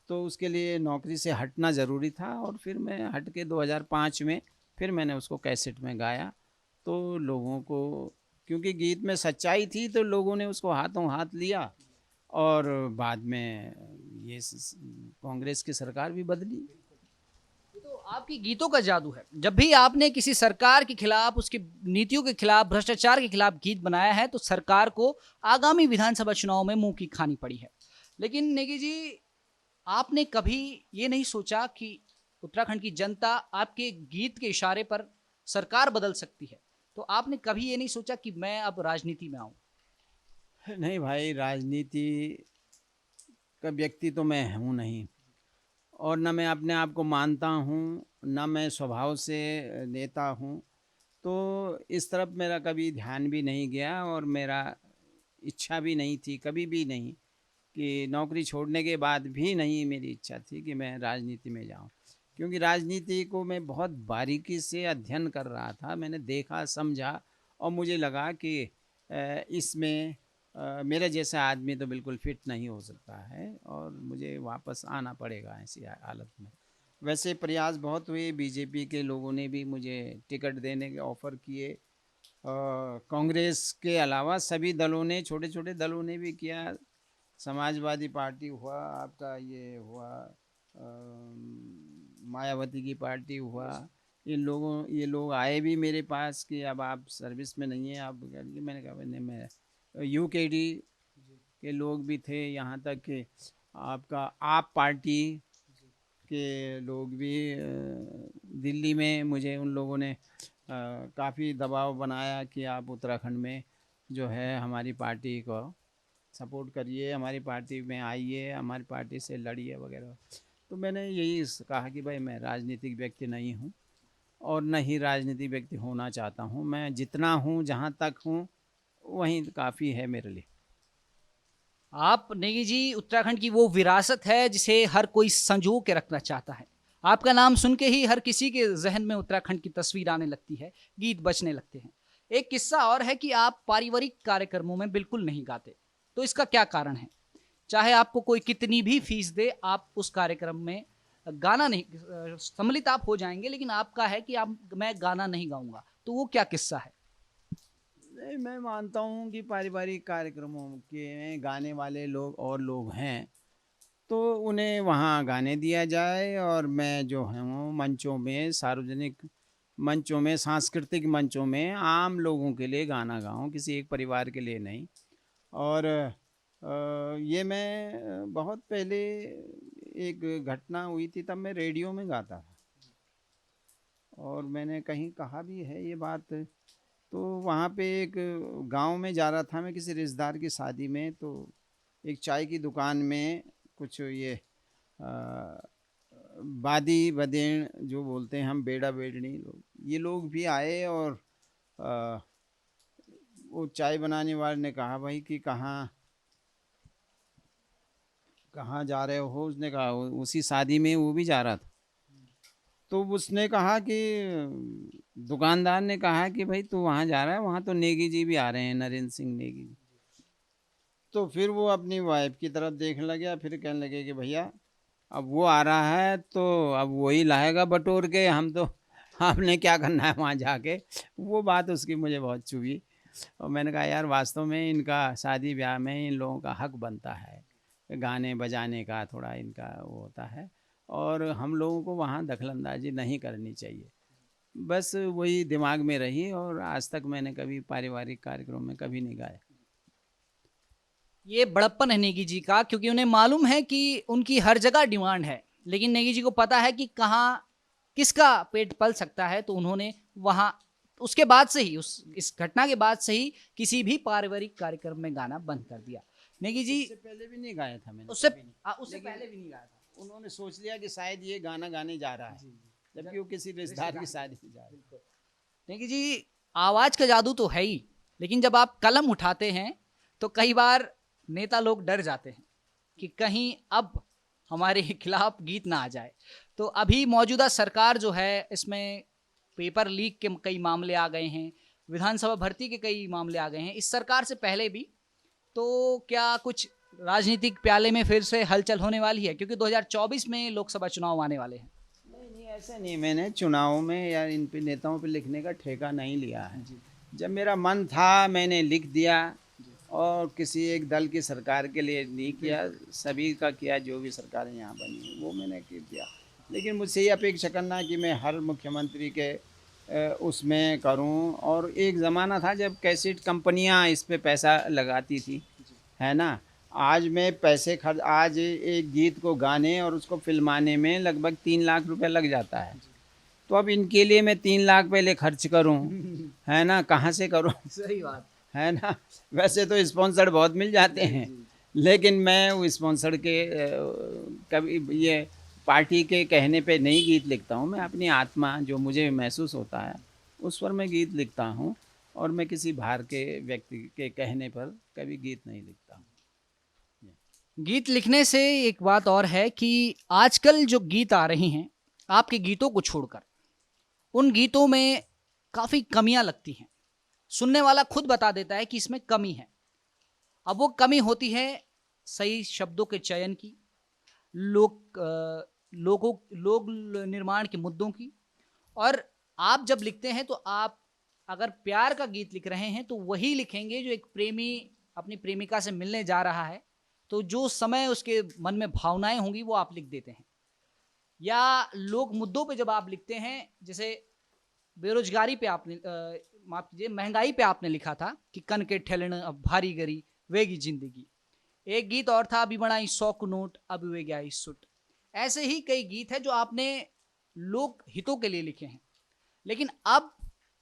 तो उसके लिए नौकरी से हटना ज़रूरी था, और फिर मैं हट के 2005 में फिर मैंने उसको कैसेट में गाया। तो लोगों को, क्योंकि गीत में सच्चाई थी, तो लोगों ने उसको हाथों हाथ लिया, और बाद में ये कांग्रेस की सरकार भी बदली। तो आपकी गीतों का जादू है, जब भी आपने किसी सरकार के खिलाफ, उसकी नीतियों के खिलाफ, भ्रष्टाचार के खिलाफ गीत बनाया है, तो सरकार को आगामी विधानसभा चुनाव में मुंह की खानी पड़ी है। लेकिन नेगी जी, आपने कभी ये नहीं सोचा कि उत्तराखंड की जनता आपके गीत के इशारे पर सरकार बदल सकती है? तो आपने कभी ये नहीं सोचा कि मैं अब राजनीति में आऊं? नहीं भाई, राजनीति का व्यक्ति तो मैं हूँ नहीं, और न मैं अपने आप को मानता हूँ, न मैं स्वभाव से नेता हूँ। तो इस तरफ मेरा कभी ध्यान भी नहीं गया, और मेरा इच्छा भी नहीं थी, कभी भी नहीं, कि नौकरी छोड़ने के बाद भी नहीं मेरी इच्छा थी कि मैं राजनीति में जाऊं। क्योंकि राजनीति को मैं बहुत बारीकी से अध्ययन कर रहा था, मैंने देखा, समझा, और मुझे लगा कि इसमें मेरे जैसा आदमी तो बिल्कुल फिट नहीं हो सकता है, और मुझे वापस आना पड़ेगा ऐसी हालत में। वैसे प्रयास बहुत हुए, बीजेपी के लोगों ने भी मुझे टिकट देने के ऑफ़र किए, कांग्रेस के अलावा सभी दलों ने, छोटे छोटे दलों ने भी किया। समाजवादी पार्टी हुआ, आपका ये हुआ, मायावती की पार्टी हुआ, ये लोग आए भी मेरे पास कि अब आप सर्विस में नहीं हैं, आप करिए। मैंने कहा नहीं, मैं यूकेडी के लोग भी थे, यहाँ तक कि आपका आप पार्टी के लोग भी दिल्ली में मुझे उन लोगों ने काफ़ी दबाव बनाया कि आप उत्तराखंड में जो है हमारी पार्टी को सपोर्ट करिए, हमारी पार्टी में आइए, हमारी पार्टी से लड़िए वगैरह। तो मैंने यही कहा कि भाई मैं राजनीतिक व्यक्ति नहीं हूँ, और न ही राजनीतिक व्यक्ति होना चाहता हूँ। मैं जितना हूँ, जहाँ तक हूँ, वहीं काफ़ी है मेरे लिए। आप नेगी जी, उत्तराखंड की वो विरासत है जिसे हर कोई संजो के रखना चाहता है। आपका नाम सुन के ही हर किसी के जहन में उत्तराखंड की तस्वीर आने लगती है, गीत बजने लगते हैं। एक किस्सा और है कि आप पारिवारिक कार्यक्रमों में बिल्कुल नहीं गाते, तो इसका क्या कारण है? चाहे आपको कोई कितनी भी फीस दे, आप उस कार्यक्रम में गाना नहीं, सम्मिलित आप हो जाएंगे, लेकिन आपका है कि आप मैं गाना नहीं गाऊंगा, तो वो क्या किस्सा है? नहीं, मैं मानता हूँ कि पारिवारिक कार्यक्रमों के गाने वाले लोग और लोग हैं, तो उन्हें वहाँ गाने दिया जाए और मैं जो हूँ मंचों में, सार्वजनिक मंचों में, सांस्कृतिक मंचों में आम लोगों के लिए गाना गाऊँ, किसी एक परिवार के लिए नहीं। और ये मैं बहुत पहले एक घटना हुई थी, तब मैं रेडियो में गाता था और मैंने कहीं कहा भी है ये बात। तो वहाँ पे एक गांव में जा रहा था मैं किसी रिश्तेदार की शादी में, तो एक चाय की दुकान में कुछ ये अ, वादी वदेण जो बोलते हैं हम, बेड़ा बेड़नी लोग, ये लोग भी आए और अ, वो चाय बनाने वाले ने कहा भाई कि कहाँ कहाँ जा रहे हो? उसने कहा उसी शादी में वो भी जा रहा था। तो उसने कहा कि दुकानदार ने कहा कि भाई तू वहाँ जा रहा है, वहाँ तो नेगी जी भी आ रहे हैं, नरेंद्र सिंह नेगी जी। तो फिर वो अपनी वाइफ की तरफ देखने लगे, फिर कहने लगे कि भैया अब वो आ रहा है तो अब वही लाएगा बटोर के, हम तो आपने क्या करना है वहाँ जाके। वो बात उसकी मुझे बहुत चुभी और मैंने कहा यार वास्तव में इनका शादी ब्याह में इन लोगों का हक बनता है, गाने बजाने का थोड़ा इनका वो होता है और हम लोगों को वहाँ दखलंदाजी नहीं करनी चाहिए। बस वही दिमाग में रही और आज तक मैंने कभी पारिवारिक कार्यक्रम में कभी नहीं गाया। ये बड़प्पन है नेगी जी का, क्योंकि उन्हें मालूम है कि उनकी हर जगह डिमांड है, लेकिन नेगी जी को पता है कि कहाँ किसका पेट पल सकता है, तो उन्होंने वहाँ उसके बाद से ही, उस इस घटना के बाद से ही किसी भी पारिवारिक कार्यक्रम में गाना बंद कर दिया। नेगी जी उससे पहले भी नहीं गाया था मैंने, उससे कभी नहीं। उससे पहले भी नहीं गाया था। उन्होंने सोच लिया कि शायद ये गाना गाने जा रहा है, जबकि वो किसी रिश्तेदार की शादी में जा रहा है। नेगी जी, आवाज का जादू तो है ही, लेकिन जब आप कलम उठाते हैं तो कई बार नेता लोग डर जाते हैं कि कहीं अब हमारे खिलाफ गीत ना आ जाए। तो अभी मौजूदा सरकार जो है, इसमें पेपर लीक के कई मामले आ गए हैं, विधानसभा भर्ती के कई मामले आ गए हैं, इस सरकार से पहले भी। तो क्या कुछ राजनीतिक प्याले में फिर से हलचल होने वाली है, क्योंकि 2024 में लोकसभा चुनाव आने वाले हैं? नहीं नहीं, ऐसा नहीं, मैंने चुनाव में या इन पे नेताओं पे लिखने का ठेका नहीं लिया है। जब मेरा मन था मैंने लिख दिया और किसी एक दल की सरकार के लिए नहीं किया, सभी का किया, जो भी सरकारें यहाँ बनी हैं, वो मैंने कर दिया। लेकिन मुझसे ये अपेक्षा करना कि मैं हर मुख्यमंत्री के उसमें करूं। और एक ज़माना था जब कैसेट कंपनियां इस पे पैसा लगाती थी, है ना। आज मैं पैसे खर्च, आज एक गीत को गाने और उसको फिल्माने में लगभग 3 लाख रुपए लग जाता है। तो अब इनके लिए मैं 3 लाख पहले खर्च करूं, है ना, कहाँ से करूं? सही बात है ना। वैसे तो स्पॉन्सर बहुत मिल जाते हैं, लेकिन मैं वो स्पॉन्सर के कभी ये पार्टी के कहने पे नहीं गीत लिखता हूँ। मैं अपनी आत्मा जो मुझे महसूस होता है उस पर मैं गीत लिखता हूँ और मैं किसी बाहर के व्यक्ति के कहने पर कभी गीत नहीं लिखता हूँ। गीत लिखने से एक बात और है कि आजकल जो गीत आ रही हैं, आपके गीतों को छोड़कर उन गीतों में काफ़ी कमियां लगती हैं। सुनने वाला खुद बता देता है कि इसमें कमी है। अब वो कमी होती है सही शब्दों के चयन की, लोग निर्माण के मुद्दों की। और आप जब लिखते हैं तो आप अगर प्यार का गीत लिख रहे हैं तो वही लिखेंगे जो एक प्रेमी अपनी प्रेमिका से मिलने जा रहा है, तो जो समय उसके मन में भावनाएं होंगी वो आप लिख देते हैं। या लोग मुद्दों पे जब आप लिखते हैं, जैसे बेरोजगारी पे आपने माफ कीजिए, महंगाई पे आपने लिखा था कि कन के ठेलन अब भारी गरी वेगी जिंदगी। एक गीत और था, अभी बनाई 100 नोट अब वे गया इस सुट। ऐसे ही कई गीत है जो आपने लोक हितों के लिए लिखे हैं, लेकिन अब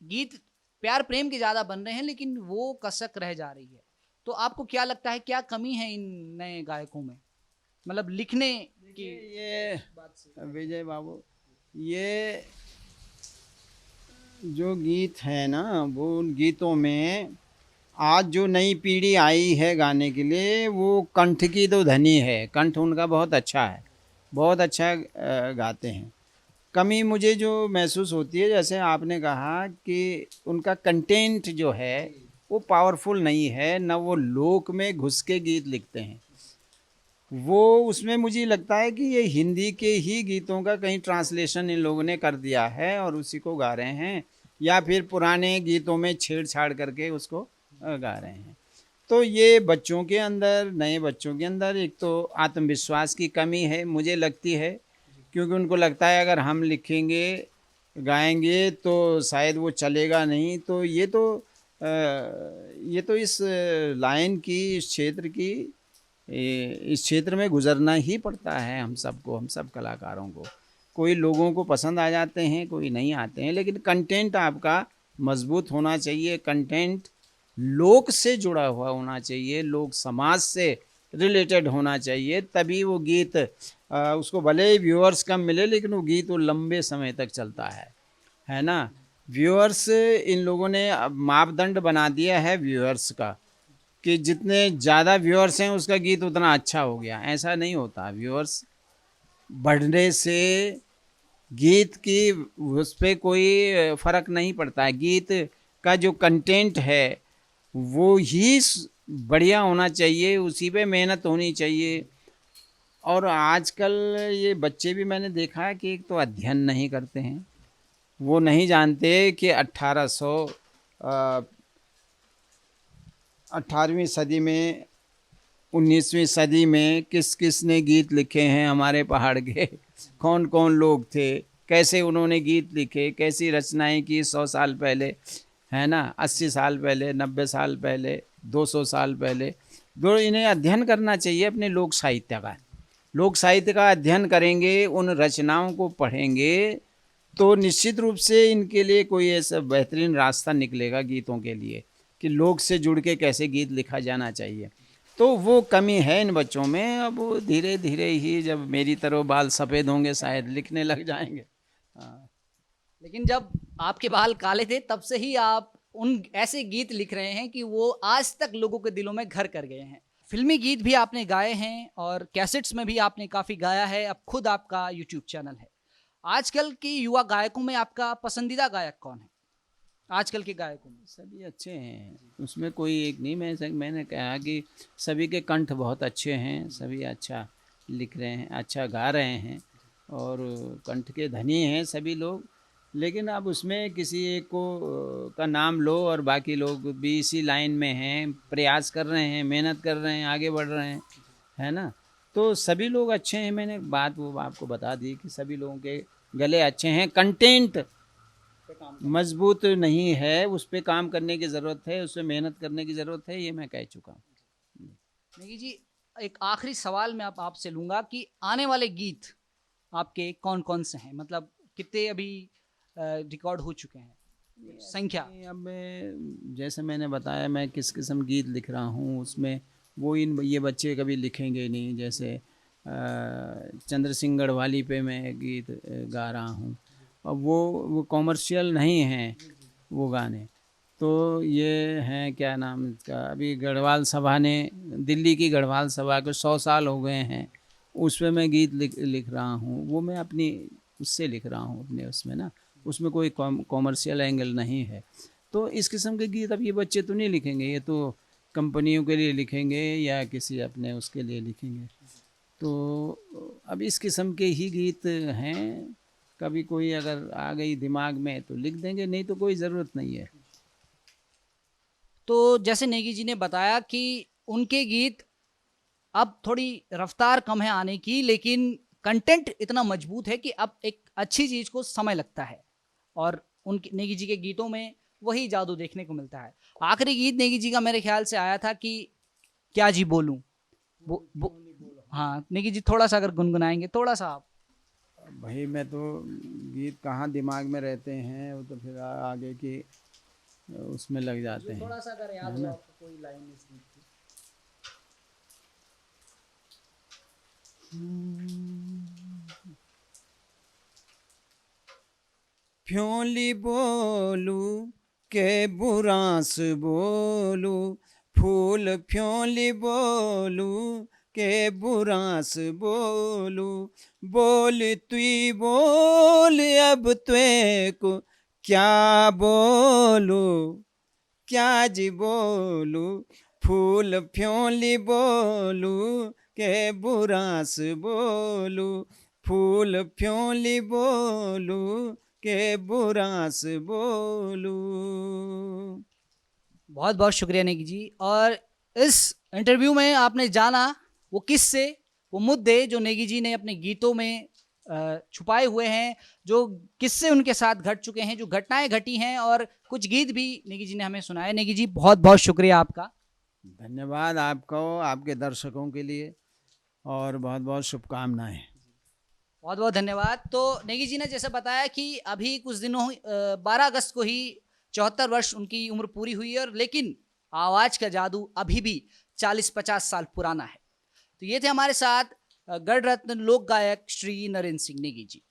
गीत प्यार प्रेम के ज्यादा बन रहे हैं, लेकिन वो कसक रह जा रही है। तो आपको क्या लगता है, क्या कमी है इन नए गायकों में, मतलब लिखने की? ये विजय बाबू, ये जो गीत है ना, वो उन गीतों में आज जो नई पीढ़ी आई है गाने के लिए, वो कंठ की तो धनी है, कंठ उनका बहुत अच्छा है, बहुत अच्छा गाते हैं। कमी मुझे जो महसूस होती है, जैसे आपने कहा कि उनका कंटेंट जो है वो पावरफुल नहीं है, ना वो लोक में घुस के गीत लिखते हैं। वो उसमें मुझे लगता है कि ये हिंदी के ही गीतों का कहीं ट्रांसलेशन इन लोगों ने कर दिया है और उसी को गा रहे हैं, या फिर पुराने गीतों में छेड़छाड़ करके उसको गा रहे हैं। तो ये बच्चों के अंदर, नए बच्चों के अंदर एक तो आत्मविश्वास की कमी है मुझे लगती है, क्योंकि उनको लगता है अगर हम लिखेंगे, गाएंगे तो शायद वो चलेगा नहीं। तो ये तो इस लाइन की, इस क्षेत्र की, इस क्षेत्र में गुजरना ही पड़ता है हम सबको, हम सब कलाकारों को। कोई लोगों को पसंद आ जाते हैं, कोई नहीं आते हैं, लेकिन कंटेंट आपका मजबूत होना चाहिए। कंटेंट लोक से जुड़ा हुआ होना चाहिए, लोक समाज से रिलेटेड होना चाहिए, तभी वो गीत उसको भले ही व्यूअर्स कम मिले, लेकिन वो गीत वो लंबे समय तक चलता है ना। व्यूअर्स, इन लोगों ने अब मापदंड बना दिया है व्यूअर्स का, कि जितने ज़्यादा व्यूअर्स हैं उसका गीत उतना अच्छा हो गया। ऐसा नहीं होता। व्यूअर्स बढ़ने से गीत की उस पर कोई फ़र्क नहीं पड़ता है। गीत का जो कंटेंट है वो ही बढ़िया होना चाहिए, उसी पे मेहनत होनी चाहिए। और आजकल ये बच्चे भी मैंने देखा है कि एक तो अध्ययन नहीं करते हैं, वो नहीं जानते कि 18वीं सदी में, 19वीं सदी में किस किस ने गीत लिखे हैं हमारे पहाड़ के, कौन कौन लोग थे, कैसे उन्होंने गीत लिखे, कैसी रचनाएं की 100 साल पहले, है ना, 80 साल पहले, 90 साल पहले, 200 साल पहले। दो इन्हें अध्ययन करना चाहिए अपने लोक साहित्य का। लोक साहित्य का अध्ययन करेंगे, उन रचनाओं को पढ़ेंगे, तो निश्चित रूप से इनके लिए कोई ऐसा बेहतरीन रास्ता निकलेगा गीतों के लिए, कि लोक से जुड़ के कैसे गीत लिखा जाना चाहिए। तो वो कमी है इन बच्चों में। अब वो धीरे धीरे ही जब मेरी तरह बाल सफ़ेद होंगे शायद लिखने लग जाएंगे। हाँ। लेकिन जब आपके बाल काले थे तब से ही आप उन ऐसे गीत लिख रहे हैं कि वो आज तक लोगों के दिलों में घर कर गए हैं। फिल्मी गीत भी आपने गाए हैं और कैसेट्स में भी आपने काफ़ी गाया है। अब खुद आपका यूट्यूब चैनल है। आजकल के युवा गायकों में आपका पसंदीदा गायक कौन है? आजकल के गायकों में सभी अच्छे हैं, उसमें कोई एक नहीं। मैंने कहा कि सभी के कंठ बहुत अच्छे हैं, सभी अच्छा लिख रहे हैं, अच्छा गा रहे हैं और कंठ के धनी हैं सभी लोग। लेकिन अब उसमें किसी एक को का नाम लो और बाकी लोग भी इसी लाइन में हैं, प्रयास कर रहे हैं, मेहनत कर रहे हैं, आगे बढ़ रहे हैं, है ना। तो सभी लोग अच्छे हैं। मैंने बात वो आपको बता दी कि सभी लोगों के गले अच्छे हैं। कंटेंट मजबूत नहीं है, उस पर काम करने की ज़रूरत है, उस पर मेहनत करने की ज़रूरत है, ये मैं कह चुका हूँ। नेगी जी, एक आखिरी सवाल मैं आपसे लूँगा कि आने वाले गीत आपके कौन कौन से हैं? मतलब कितने अभी रिकॉर्ड हो चुके हैं, संख्या? अब मैं, जैसे मैंने बताया, मैं किस किस्म गीत लिख रहा हूँ, उसमें वो ये बच्चे कभी लिखेंगे नहीं। जैसे चंद्र सिंह गढ़वाली पे मैं गीत गा रहा हूँ, अब वो कॉमर्शियल नहीं हैं वो गाने। तो ये हैं, क्या नाम इसका, अभी गढ़वाल सभा ने, दिल्ली की गढ़वाल सभा को 100 साल हो गए हैं, उस पर मैं गीत लिख रहा हूँ। वो मैं अपनी उससे लिख रहा हूँ, अपने उसमें ना, उसमें कोई कॉमर्शियल एंगल नहीं है। तो इस किस्म के गीत अब ये बच्चे तो नहीं लिखेंगे, ये तो कंपनियों के लिए लिखेंगे या किसी अपने उसके लिए लिखेंगे। तो अब इस किस्म के ही गीत हैं। कभी कोई अगर आ गई दिमाग में तो लिख देंगे, नहीं तो कोई ज़रूरत नहीं है। तो जैसे नेगी जी ने बताया कि उनके गीत अब थोड़ी रफ्तार कम है आने की, लेकिन कंटेंट इतना मजबूत है कि अब एक अच्छी चीज़ को समय लगता है और उनके नेगी जी के गीतों में वही जादू देखने को मिलता है। आखिरी गीत नेगी जी का मेरे ख्याल से आया था कि क्या जी बोलूं, हाँ नेगी जी थोड़ा सा अगर गुनगुनाएंगे, थोड़ा सा आप। भाई मैं तो गीत कहाँ दिमाग में रहते हैं, वो तो फिर आगे की उसमें लग जाते हैं, थोड़ा सा अगर याद हो आपको कोई लाइन इस गीत की। फ्योली बोलू के बुरांस बोलू, फूल फ्योली बोलू के बुरास बोलू, बोल तुई बोल अब त्वे को क्या बोलू, क्या जी बोलू, फूल फ्योली बोलू के बुरास बोलू, फूल फ्योली बोलू के बुरास बोलू। बहुत बहुत शुक्रिया नेगी जी। और इस इंटरव्यू में आपने जाना वो किस्से, वो मुद्दे जो नेगी जी ने अपने गीतों में छुपाए हुए हैं, जो किस्से उनके साथ घट चुके हैं, जो घटनाएं घटी हैं, और कुछ गीत भी नेगी जी ने हमें सुनाए। नेगी जी बहुत बहुत शुक्रिया आपका। धन्यवाद आपको, आपके दर्शकों के लिए, और बहुत बहुत शुभकामनाएं। बहुत बहुत धन्यवाद। तो नेगी जी ने जैसे बताया कि अभी कुछ दिनों 12 अगस्त को ही 74 वर्ष उनकी उम्र पूरी हुई है, और लेकिन आवाज का जादू अभी भी 40-50 साल पुराना है। तो ये थे हमारे साथ गढ़ रत्न लोक गायक श्री नरेंद्र सिंह नेगी जी।